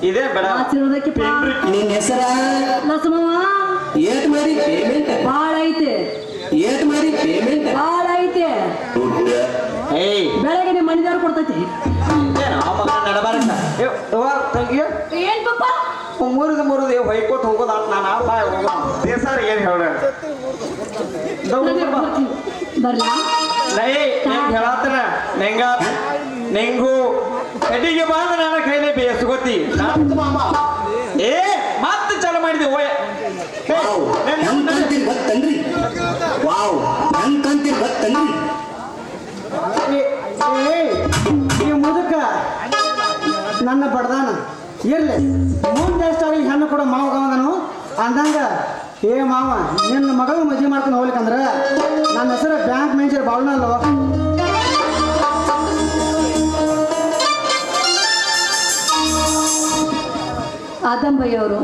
ಇದೇ ಬೇಡ ಆಶೀರ್ವಾದಕ್ಕೆ ನಿನ್ನ ಹೆಸರ ಲಸಮವ ಏಟ್ ಮಾಡಿ ಪೇಮೆಂಟ್ ಬಾಳ ಐತೆ ಏಟ್ ಮಾಡಿ ಪೇಮೆಂಟ್ ಬಾಳ ಐತೆ ಏಯ್ ಬೆಳಗ್ಗೆ ನಿಮ್ಮ ಮನೆದವ್ರು ಕೊಡ್ತೈತಿ ನಡಬಾರಕ ತಂಗಿ ಏನ್ ಪಪ್ಪ ಮೂರದು ಹೊಯ್ಕೋಟ್ ಹೋಗೋದ ನಾನು ಆಟ ಹೋಗೋದು ದೇಸಾರ ಏನ್ ಹೇಳ ಬರ್ಲಾ ಲೈ ಹೆಂಗ್ ಹೇಳತ್ತನ ನೆಂಗ ನೆಂಗು ಎಡಿಗೆ ಬಂದ ನನ್ನ ಕೈಲೇ ಬೇಸ್ಕೋತಿ ಏ ಮತ್ತೆ ಚಾಲು ಮಾಡಿದೆ ಓಯ್ ಕಂತೀರಿ ಗೊತ್ತನ್ರಿ ವಾವ್ ಹೆಂಗ್ ಕಂತೀರಿ ಗೊತ್ತನ್ರಿ ಈ ಮುದುಕ ನನ್ನ ಬಡ್ದಾನ ಇರ್ಲಿ ಮುಂದೆ ಎಷ್ಟಾಗಿ ಹೆಣ್ಣು ಕೂಡ ಮಾವ ಗಮದನು ಅಂದಂಗ ಏ ಮಾವ ನಿನ್ನ ಮಗಳು ಮದುವೆ ಮಾಡ್ಕೊಂಡು ಹೋಗ್ಲಿಕ್ಕಂದ್ರ ನನ್ನ ಹೆಸರು ಬ್ಯಾಂಕ್ ಮ್ಯಾನೇಜರ್ ಬಾಳ್ನಲ್ಲೋ ಆದಂಬಯ್ಯವರು